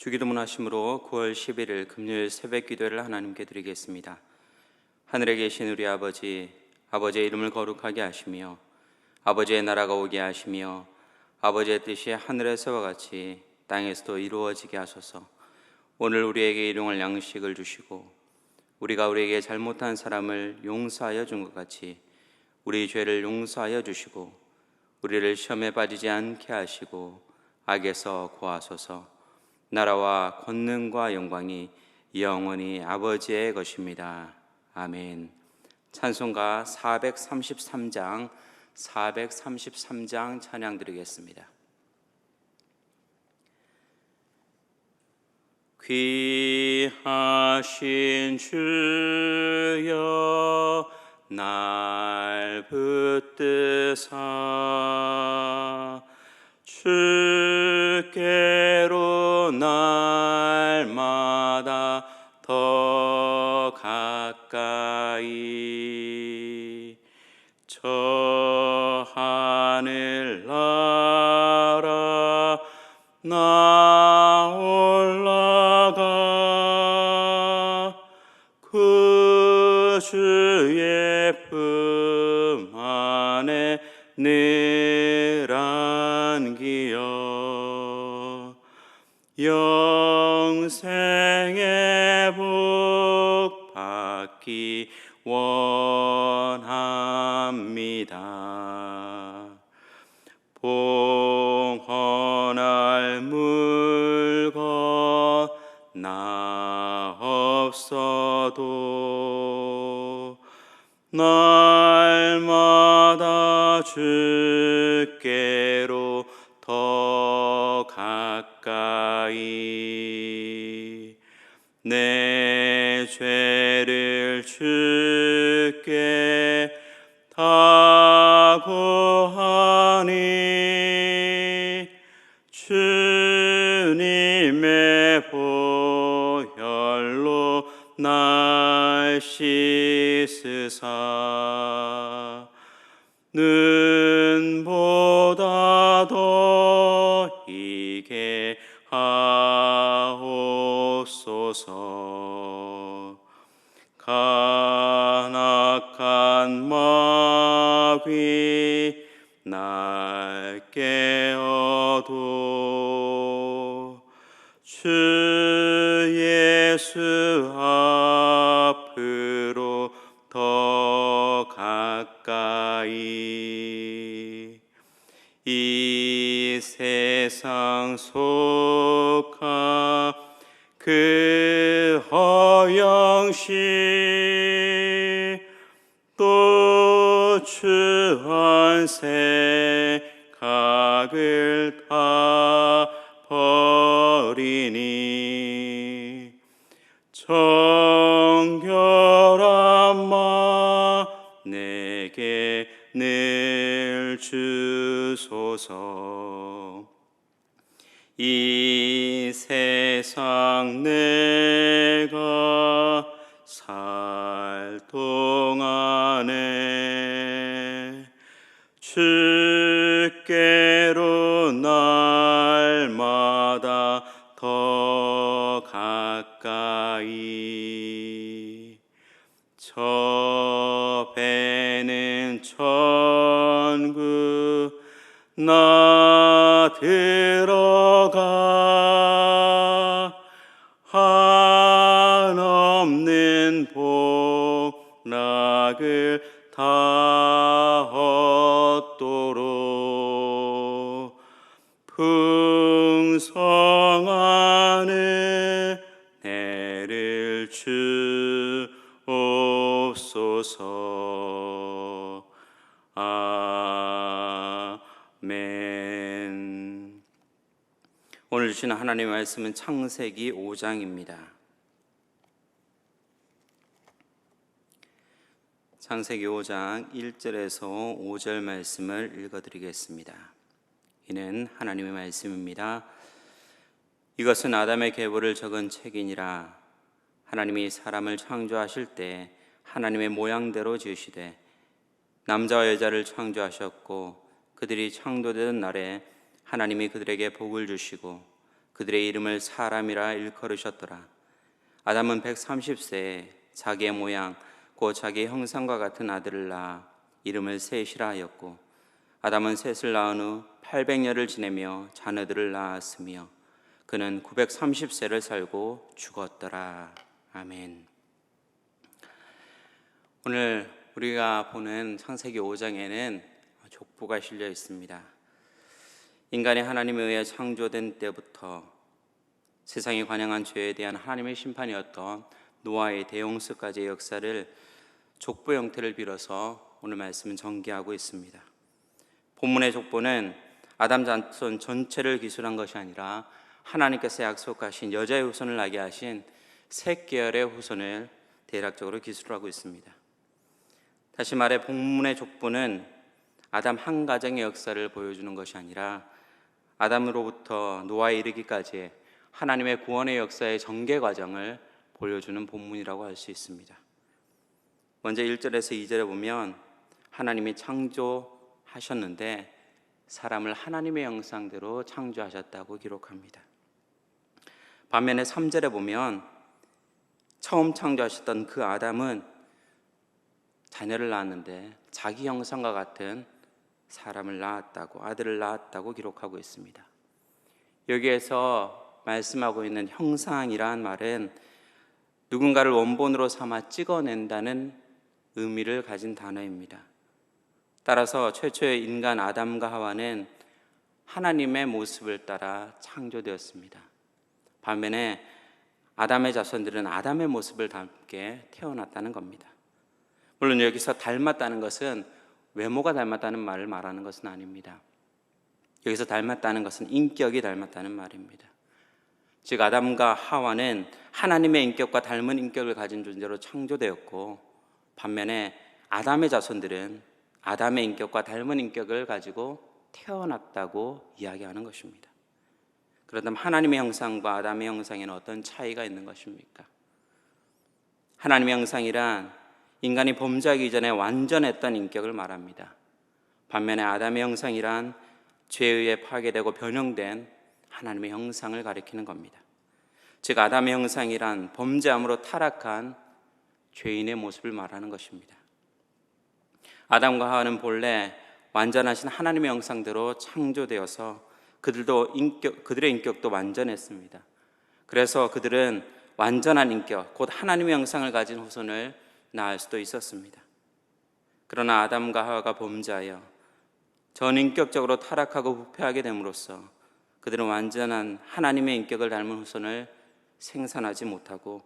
주기도문하심으로 9월 11일 금요일 새벽 기도를 하나님께 드리겠습니다. 하늘에 계신 우리 아버지, 아버지의 이름을 거룩하게 하시며 아버지의 나라가 오게 하시며 아버지의 뜻이 하늘에서와 같이 땅에서도 이루어지게 하소서. 오늘 우리에게 일용할 양식을 주시고 우리가 우리에게 잘못한 사람을 용서하여 준 것 같이 우리 죄를 용서하여 주시고 우리를 시험에 빠지지 않게 하시고 악에서 구하소서. 나라와 권능과 영광이 영원히 아버지의 것입니다. 아멘. 찬송가 433장 찬양 드리겠습니다. 귀하신 주여 날 붙드사 주께로 날마다 더 가까이 저 하늘 나라 나 올라가 그 주의 품 안에 늘 안기어 영생의 복 받기 원합니다. 봉헌할 물건 나 없어도 날마다 주께로 더 가까이 내 죄를 주께 다 고하니 주님의 보혈로 날 씻으사 눈보다 더 이게 하옵소서. 간악한 마귀 날 깨어도 주 예수 앞으로 더 가까이 이 세상 속하 그 허영시 또 주한 생각을 다 버리니 정결한 마 내게 늘 주소서. 이 세상 내가 살 동안에 주께로 날마다 더 가까이 저 배는 천국 나 들어가 한없는 복락을 다 얻도록 풍성한 은혜를 주옵소서. 아멘. 오늘 주신 하나님의 말씀은 창세기 5장입니다. 창세기 5장 1절에서 5절 말씀을 읽어드리겠습니다. 이는 하나님의 말씀입니다. 이것은 아담의 계보를 적은 책이니라. 하나님이 사람을 창조하실 때 하나님의 모양대로 지으시되 남자와 여자를 창조하셨고 그들이 창조되던 날에 하나님이 그들에게 복을 주시고 그들의 이름을 사람이라 일컬으셨더라. 아담은 130세에 자기의 모양 곧 자기의 형상과 같은 아들을 낳아 이름을 셋이라 하였고, 아담은 셋을 낳은 후 800년을 지내며 자녀들을 낳았으며 그는 930세를 살고 죽었더라. 아멘. 오늘 우리가 보는 창세기 5장에는 족보가 실려 있습니다. 인간이 하나님에 의해 창조된 때부터 세상에 관영한 죄에 대한 하나님의 심판이었던 노아의 대홍수까지의 역사를 족보 형태를 빌어서 오늘 말씀은 전개하고 있습니다. 본문의 족보는 아담 자손 전체를 기술한 것이 아니라 하나님께서 약속하신 여자의 후손을 나게 하신 셋 계열의 후손을 대략적으로 기술하고 있습니다. 다시 말해 본문의 족보는 아담 한 가정의 역사를 보여주는 것이 아니라 아담으로부터 노아에 이르기까지 하나님의 구원의 역사의 전개 과정을 보여주는 본문이라고 할 수 있습니다. 먼저 1절에서 2절에 보면 하나님이 창조하셨는데 사람을 하나님의 형상대로 창조하셨다고 기록합니다. 반면에 3절에 보면 처음 창조하셨던 그 아담은 자녀를 낳았는데 자기 형상과 같은 사람을 낳았다고, 아들을 낳았다고 기록하고 있습니다. 여기에서 말씀하고 있는 형상이란 말은 누군가를 원본으로 삼아 찍어낸다는 의미를 가진 단어입니다. 따라서 최초의 인간 아담과 하와는 하나님의 모습을 따라 창조되었습니다. 반면에 아담의 자손들은 아담의 모습을 담게 태어났다는 겁니다. 물론 여기서 닮았다는 것은 외모가 닮았다는 말을 말하는 것은 아닙니다. 여기서 닮았다는 것은 인격이 닮았다는 말입니다. 즉 아담과 하와는 하나님의 인격과 닮은 인격을 가진 존재로 창조되었고, 반면에 아담의 자손들은 아담의 인격과 닮은 인격을 가지고 태어났다고 이야기하는 것입니다. 그렇다면 하나님의 형상과 아담의 형상에는 어떤 차이가 있는 것입니까? 하나님의 형상이란 인간이 범죄하기 전에 완전했던 인격을 말합니다. 반면에 아담의 형상이란 죄에 의해 파괴되고 변형된 하나님의 형상을 가리키는 겁니다. 즉 아담의 형상이란 범죄함으로 타락한 죄인의 모습을 말하는 것입니다. 아담과 하와는 본래 완전하신 하나님의 형상대로 창조되어서 그들의 인격도 완전했습니다. 그래서 그들은 완전한 인격, 곧 하나님의 형상을 가진 후손을 낳을 수도 있었습니다. 그러나 아담과 하와가 범죄하여 전인격적으로 타락하고 부패하게 됨으로써 그들은 완전한 하나님의 인격을 닮은 후손을 생산하지 못하고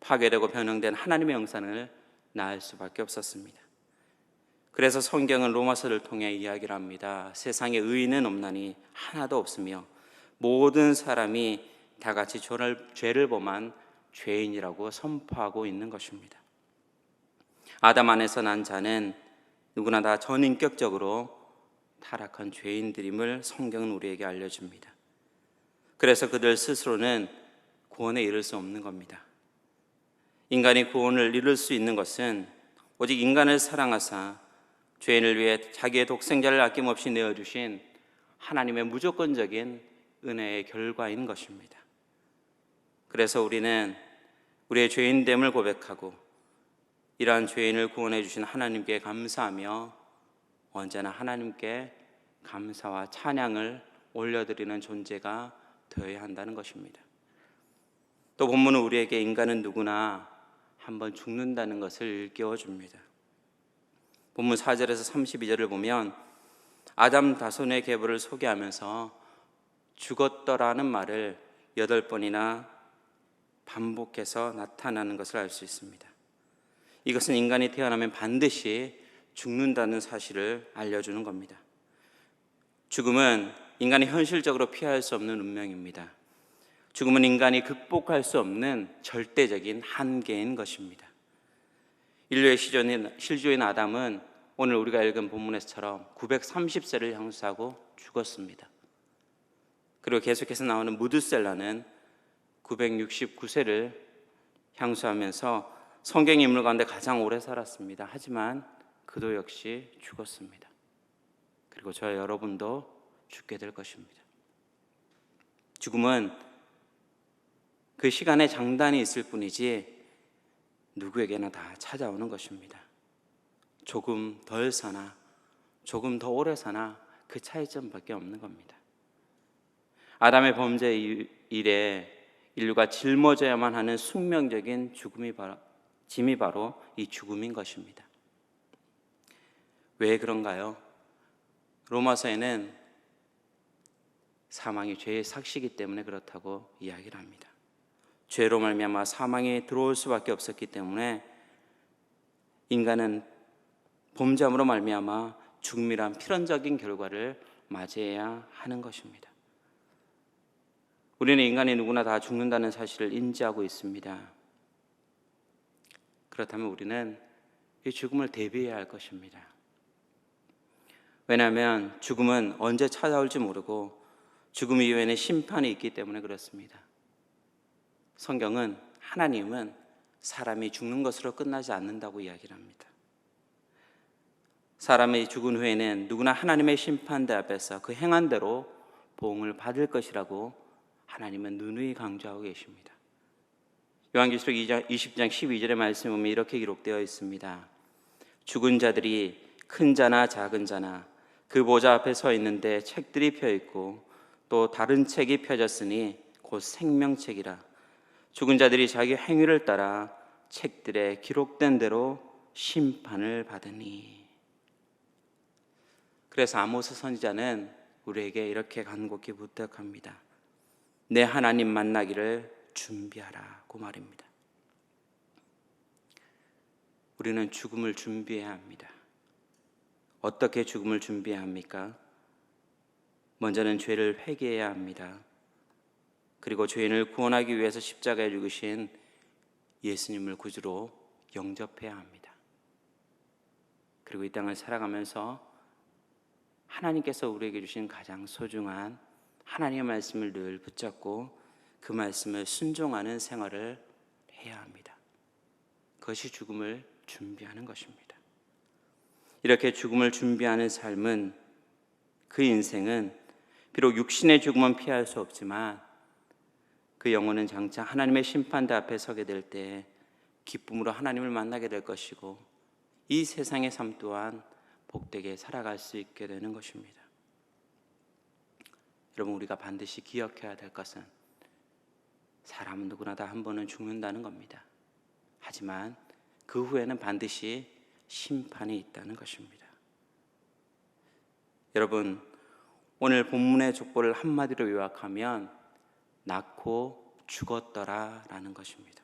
파괴되고 변형된 하나님의 형상을 낳을 수밖에 없었습니다. 그래서 성경은 로마서를 통해 이야기를 합니다. 세상에 의인은 없나니 하나도 없으며 모든 사람이 다 같이 죄를 범한 죄인이라고 선포하고 있는 것입니다. 아담 안에서 난 자는 누구나 다 전인격적으로 타락한 죄인들임을 성경은 우리에게 알려줍니다. 그래서 그들 스스로는 구원에 이를 수 없는 겁니다. 인간이 구원을 이룰 수 있는 것은 오직 인간을 사랑하사 죄인을 위해 자기의 독생자를 아낌없이 내어주신 하나님의 무조건적인 은혜의 결과인 것입니다. 그래서 우리는 우리의 죄인됨을 고백하고 이러한 죄인을 구원해 주신 하나님께 감사하며 언제나 하나님께 감사와 찬양을 올려드리는 존재가 되어야 한다는 것입니다. 또 본문은 우리에게 인간은 누구나 한번 죽는다는 것을 일깨워줍니다. 본문 4절에서 32절을 보면 아담 다손의 계보를 소개하면서 죽었더라는 말을 8번이나 반복해서 나타나는 것을 알 수 있습니다. 이것은 인간이 태어나면 반드시 죽는다는 사실을 알려주는 겁니다. 죽음은 인간이 현실적으로 피할 수 없는 운명입니다. 죽음은 인간이 극복할 수 없는 절대적인 한계인 것입니다. 인류의 실조인 아담은 오늘 우리가 읽은 본문에서처럼 930세를 향수하고 죽었습니다. 그리고 계속해서 나오는 무드셀라는 969세를 향수하면서 성경 인물 가운데 가장 오래 살았습니다. 하지만 그도 역시 죽었습니다. 그리고 저와 여러분도 죽게 될 것입니다. 죽음은 그 시간에 장단이 있을 뿐이지 누구에게나 다 찾아오는 것입니다. 조금 덜 사나 조금 더 오래 사나 그 차이점밖에 없는 겁니다. 아담의 범죄 이래 인류가 짊어져야만 하는 숙명적인 짐이 바로 이 죽음인 것입니다. 왜 그런가요? 로마서에는 사망이 죄의 삭시기 때문에 그렇다고 이야기를 합니다. 죄로 말미암아 사망이 들어올 수밖에 없었기 때문에 인간은 범죄함으로 말미암아 죽음이란 필연적인 결과를 맞이해야 하는 것입니다. 우리는 인간이 누구나 다 죽는다는 사실을 인지하고 있습니다. 그렇다면 우리는 이 죽음을 대비해야 할 것입니다. 왜냐하면 죽음은 언제 찾아올지 모르고 죽음 이후에는 심판이 있기 때문에 그렇습니다. 성경은 하나님은 사람이 죽는 것으로 끝나지 않는다고 이야기를 합니다. 사람이 죽은 후에는 누구나 하나님의 심판대 앞에서 그 행한 대로 보응을 받을 것이라고 하나님은 누누이 강조하고 계십니다. 요한계시록 20장 12절의 말씀에 보면 이렇게 기록되어 있습니다. 죽은 자들이 큰 자나 작은 자나 그 보좌 앞에 서 있는데 책들이 펴 있고 또 다른 책이 펴졌으니 곧 생명책이라. 죽은 자들이 자기 행위를 따라 책들에 기록된 대로 심판을 받으니. 그래서 아모스 선지자는 우리에게 이렇게 간곡히 부탁합니다. 내 하나님 만나기를 준비하라고 말입니다. 우리는 죽음을 준비해야 합니다. 어떻게 죽음을 준비해야 합니까? 먼저는 죄를 회개해야 합니다. 그리고 죄인을 구원하기 위해서 십자가에 죽으신 예수님을 구주로 영접해야 합니다. 그리고 이 땅을 살아가면서 하나님께서 우리에게 주신 가장 소중한 하나님의 말씀을 늘 붙잡고 그 말씀을 순종하는 생활을 해야 합니다. 그것이 죽음을 준비하는 것입니다. 이렇게 죽음을 준비하는 삶은, 그 인생은 비록 육신의 죽음은 피할 수 없지만 그 영혼은 장차 하나님의 심판대 앞에 서게 될 때 기쁨으로 하나님을 만나게 될 것이고 이 세상의 삶 또한 복되게 살아갈 수 있게 되는 것입니다. 여러분, 우리가 반드시 기억해야 될 것은 사람은 누구나 다 한 번은 죽는다는 겁니다. 하지만 그 후에는 반드시 심판이 있다는 것입니다. 여러분, 오늘 본문의 족보를 한마디로 요약하면 낳고 죽었더라 라는 것입니다.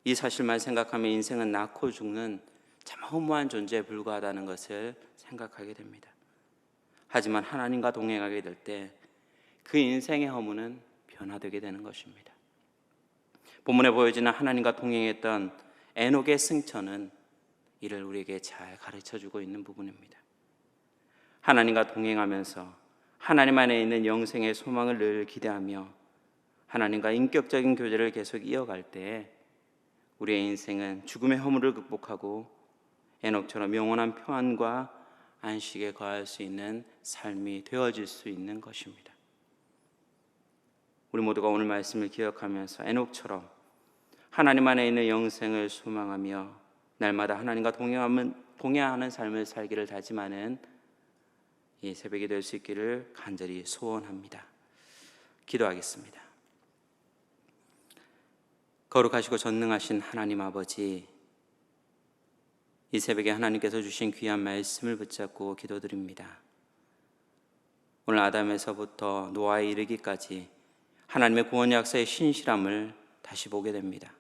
이 사실만 생각하면 인생은 낳고 죽는 참 허무한 존재에 불과하다는 것을 생각하게 됩니다. 하지만 하나님과 동행하게 될 때 그 인생의 허무는 변화되게 되는 것입니다. 본문에 보여지는 하나님과 동행했던 에녹의 승천은 이를 우리에게 잘 가르쳐주고 있는 부분입니다. 하나님과 동행하면서 하나님 안에 있는 영생의 소망을 늘 기대하며 하나님과 인격적인 교제를 계속 이어갈 때 우리의 인생은 죽음의 허물을 극복하고 에녹처럼 영원한 평안과 안식에 거할 수 있는 삶이 되어질 수 있는 것입니다. 우리 모두가 오늘 말씀을 기억하면서 에녹처럼 하나님 안에 있는 영생을 소망하며 날마다 하나님과 동행하는 삶을 살기를 다짐하는 이 새벽이 될 수 있기를 간절히 소원합니다. 기도하겠습니다. 거룩하시고 전능하신 하나님 아버지, 이 새벽에 하나님께서 주신 귀한 말씀을 붙잡고 기도드립니다. 오늘 아담에서부터 노아에 이르기까지 하나님의 구원 약사의 신실함을 다시 보게 됩니다.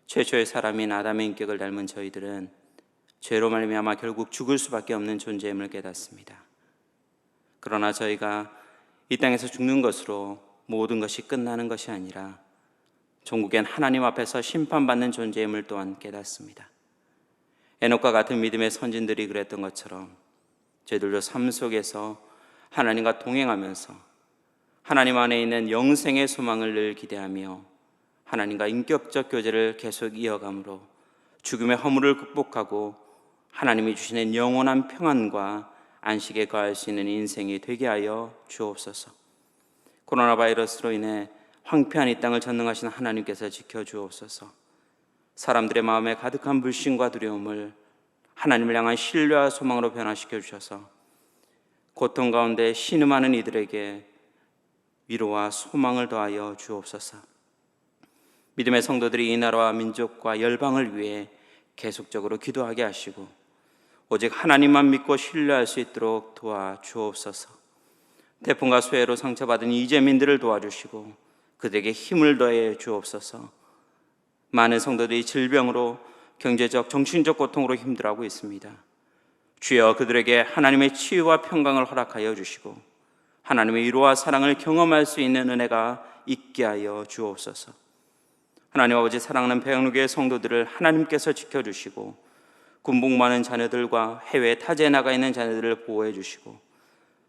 최초의 사람인 아담의 인격을 닮은 저희들은 죄로 말미암아 결국 죽을 수밖에 없는 존재임을 깨닫습니다. 그러나 저희가 이 땅에서 죽는 것으로 모든 것이 끝나는 것이 아니라 종국엔 하나님 앞에서 심판받는 존재임을 또한 깨닫습니다. 에녹과 같은 믿음의 선진들이 그랬던 것처럼 저희들도 삶 속에서 하나님과 동행하면서 하나님 안에 있는 영생의 소망을 늘 기대하며 하나님과 인격적 교제를 계속 이어감으로 죽음의 허물을 극복하고 하나님이 주시는 영원한 평안과 안식에 거할 수 있는 인생이 되게 하여 주옵소서. 코로나 바이러스로 인해 황폐한 이 땅을 전능하신 하나님께서 지켜주옵소서. 사람들의 마음에 가득한 불신과 두려움을 하나님을 향한 신뢰와 소망으로 변화시켜 주셔서 고통 가운데 신음하는 이들에게 위로와 소망을 더하여 주옵소서. 믿음의 성도들이 이 나라와 민족과 열방을 위해 계속적으로 기도하게 하시고 오직 하나님만 믿고 신뢰할 수 있도록 도와주옵소서. 태풍과 수해로 상처받은 이재민들을 도와주시고 그들에게 힘을 더해 주옵소서. 많은 성도들이 질병으로 경제적, 정신적 고통으로 힘들어하고 있습니다. 주여 그들에게 하나님의 치유와 평강을 허락하여 주시고 하나님의 위로와 사랑을 경험할 수 있는 은혜가 있게 하여 주옵소서. 하나님 아버지, 사랑하는 배양로교회 성도들을 하나님께서 지켜주시고 군복무하는 자녀들과 해외 타지에 나가 있는 자녀들을 보호해 주시고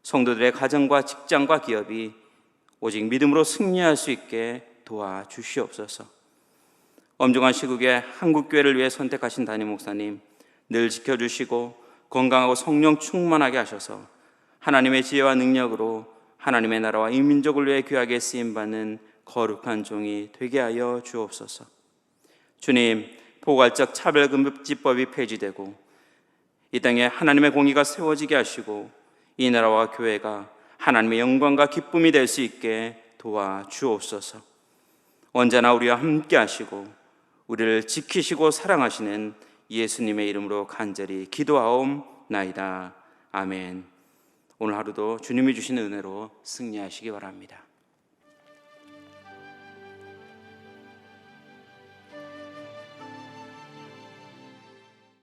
성도들의 가정과 직장과 기업이 오직 믿음으로 승리할 수 있게 도와주시옵소서. 엄중한 시국에 한국교회를 위해 선택하신 담임 목사님 늘 지켜주시고 건강하고 성령 충만하게 하셔서 하나님의 지혜와 능력으로 하나님의 나라와 이 민족을 위해 귀하게 쓰임받는 거룩한 종이 되게 하여 주옵소서. 주님, 포괄적 차별금지법이 폐지되고 이 땅에 하나님의 공의가 세워지게 하시고 이 나라와 교회가 하나님의 영광과 기쁨이 될 수 있게 도와주옵소서. 언제나 우리와 함께 하시고 우리를 지키시고 사랑하시는 예수님의 이름으로 간절히 기도하옵나이다. 아멘. 오늘 하루도 주님이 주신 은혜로 승리하시기 바랍니다.